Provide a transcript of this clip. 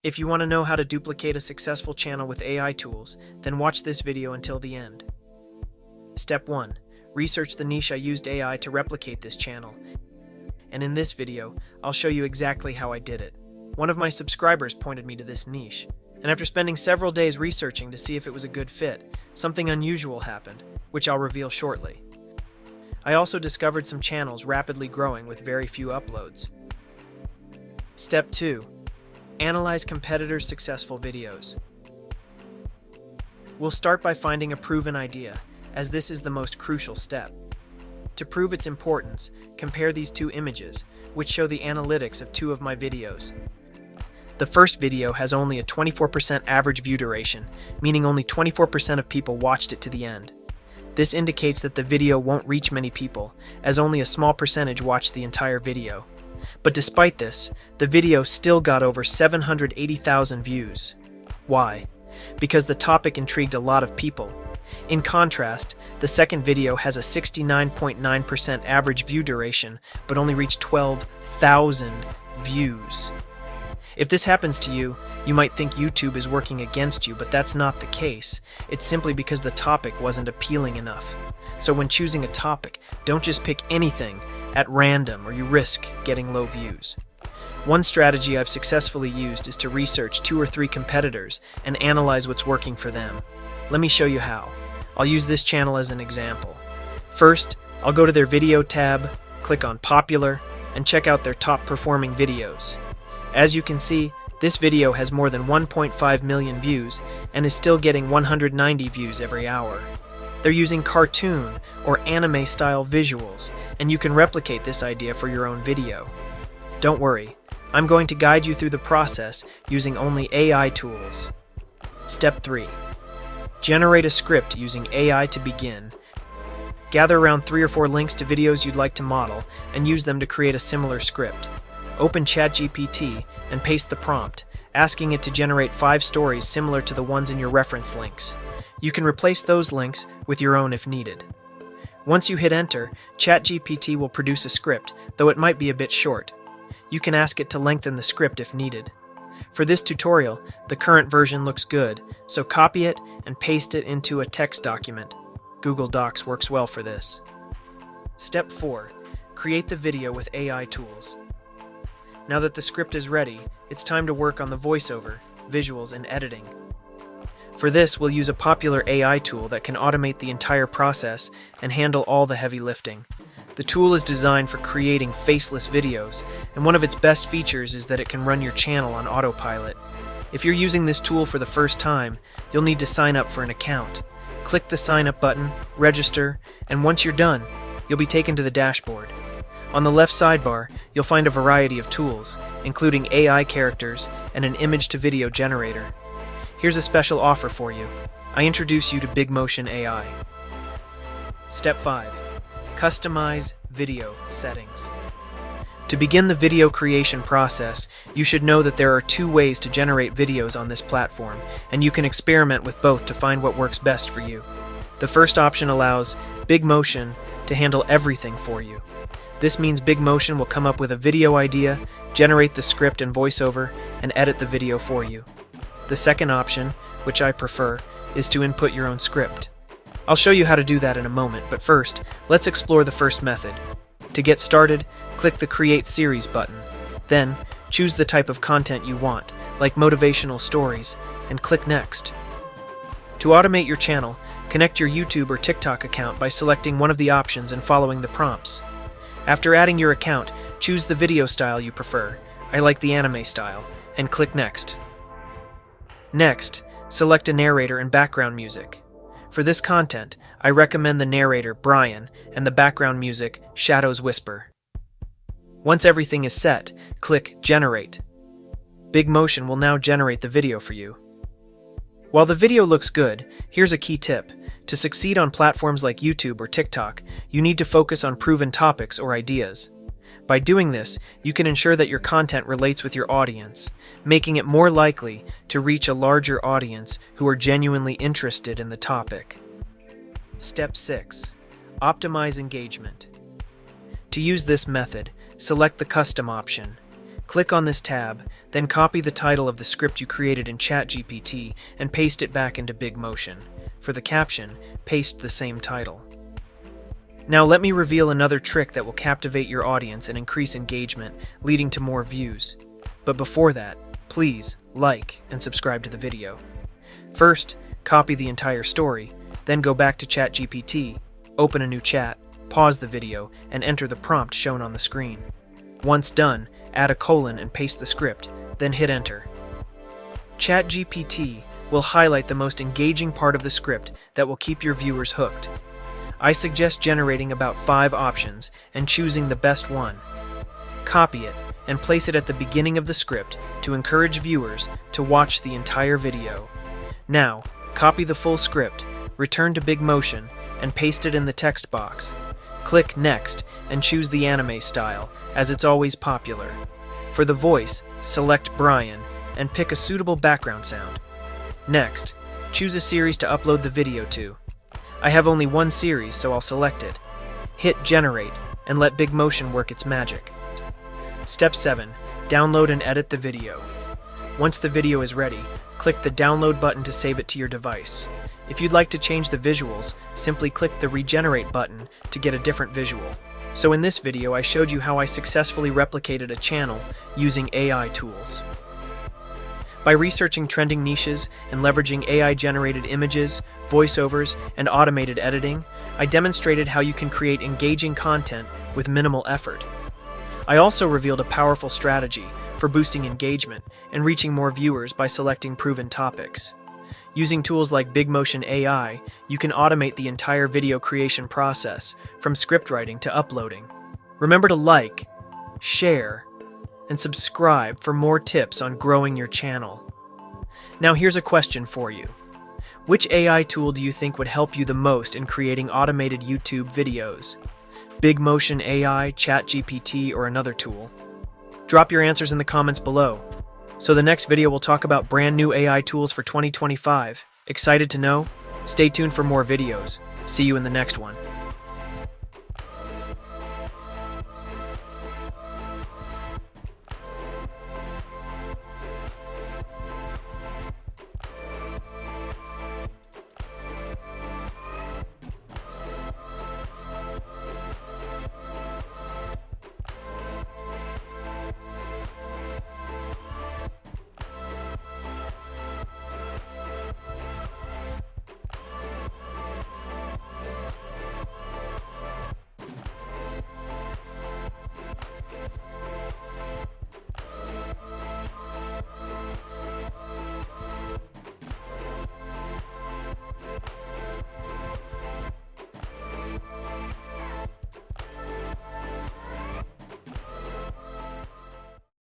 If you want to know how to duplicate a successful channel with AI tools, then watch this video until the end. Step 1. Research the niche I used AI to replicate this channel. And in this video, I'll show you exactly how I did it. One of my subscribers pointed me to this niche, and after spending several days researching to see if it was a good fit, something unusual happened, which I'll reveal shortly. I also discovered some channels rapidly growing with very few uploads. Step 2. Analyze competitors' successful videos. We'll start by finding a proven idea, as this is the most crucial step. To prove its importance, compare these two images, which show the analytics of two of my videos. The first video has only a 24% average view duration, meaning only 24% of people watched it to the end. This indicates that the video won't reach many people, as only a small percentage watched the entire video. But despite this, the video still got over 780,000 views. Why? Because the topic intrigued a lot of people. In contrast, the second video has a 69.9% average view duration, but only reached 12,000 views. If this happens to you, you might think YouTube is working against you, but that's not the case. It's simply because the topic wasn't appealing enough. So when choosing a topic, don't just pick anything at random or you risk getting low views. One strategy I've successfully used is to research 2 or 3 competitors and analyze what's working for them. Let me show you how. I'll use this channel as an example. First, I'll go to their video tab, click on Popular, and check out their top performing videos. As you can see, this video has more than 1.5 million views and is still getting 190 views every hour. They're using cartoon or anime style visuals, and you can replicate this idea for your own video. Don't worry, I'm going to guide you through the process using only AI tools. Step 3. Generate a script using AI to begin. Gather around 3 or 4 links to videos you'd like to model and use them to create a similar script. Open ChatGPT and paste the prompt, asking it to generate 5 stories similar to the ones in your reference links. You can replace those links with your own if needed. Once you hit enter, ChatGPT will produce a script, though it might be a bit short. You can ask it to lengthen the script if needed. For this tutorial, the current version looks good, so copy it and paste it into a text document. Google Docs works well for this. Step 4. Create the video with AI tools. Now that the script is ready, it's time to work on the voiceover, visuals, and editing. For this, we'll use a popular AI tool that can automate the entire process and handle all the heavy lifting. The tool is designed for creating faceless videos, and one of its best features is that it can run your channel on autopilot. If you're using this tool for the first time, you'll need to sign up for an account. Click the sign up button, register, and once you're done, you'll be taken to the dashboard. On the left sidebar, you'll find a variety of tools, including AI characters and an image-to-video generator. Here's a special offer for you. I introduce you to BigMotion AI. Step 5. Customize video settings. To begin the video creation process, you should know that there are 2 ways to generate videos on this platform, and you can experiment with both to find what works best for you. The first option allows BigMotion to handle everything for you. This means BigMotion will come up with a video idea, generate the script and voiceover, and edit the video for you. The second option, which I prefer, is to input your own script. I'll show you how to do that in a moment, but first, let's explore the first method. To get started, click the Create Series button. Then, choose the type of content you want, like motivational stories, and click Next. To automate your channel, connect your YouTube or TikTok account by selecting one of the options and following the prompts. After adding your account, choose the video style you prefer. I like the anime style, and click Next. Next, select a narrator and background music. For this content, I recommend the narrator, Brian, and the background music, Shadows Whisper. Once everything is set, click Generate. BigMotion will now generate the video for you. While the video looks good, here's a key tip. To succeed on platforms like YouTube or TikTok, you need to focus on proven topics or ideas. By doing this, you can ensure that your content relates with your audience, making it more likely to reach a larger audience who are genuinely interested in the topic. Step 6. Optimize engagement. To use this method, select the Custom option. Click on this tab, then copy the title of the script you created in ChatGPT and paste it back into BigMotion. For the caption, paste the same title. Now let me reveal another trick that will captivate your audience and increase engagement, leading to more views. But before that, please like and subscribe to the video. First, copy the entire story, then go back to ChatGPT, open a new chat, pause the video, and enter the prompt shown on the screen. Once done, add a colon and paste the script, then hit enter. ChatGPT will highlight the most engaging part of the script that will keep your viewers hooked. I suggest generating about 5 options and choosing the best one. Copy it and place it at the beginning of the script to encourage viewers to watch the entire video. Now, copy the full script, return to BigMotion, and paste it in the text box. Click Next and choose the anime style, as it's always popular. For the voice, select Brian and pick a suitable background sound. Next, choose a series to upload the video to. I have only one series, so I'll select it. Hit Generate and let BigMotion work its magic. Step 7. Download and edit the video. Once the video is ready, click the download button to save it to your device. If you'd like to change the visuals, simply click the regenerate button to get a different visual. So in this video, I showed you how I successfully replicated a channel using AI tools. By researching trending niches and leveraging AI-generated images, voiceovers, and automated editing, I demonstrated how you can create engaging content with minimal effort. I also revealed a powerful strategy for boosting engagement and reaching more viewers by selecting proven topics. Using tools like BigMotion AI, you can automate the entire video creation process, from script writing to uploading. Remember to like, share, and subscribe for more tips on growing your channel. Now here's a question for you. Which AI tool do you think would help you the most in creating automated YouTube videos? BigMotion AI, ChatGPT, or another tool? Drop your answers in the comments below. So the next video will talk about brand new AI tools for 2025. Excited to know? Stay tuned for more videos. See you in the next one.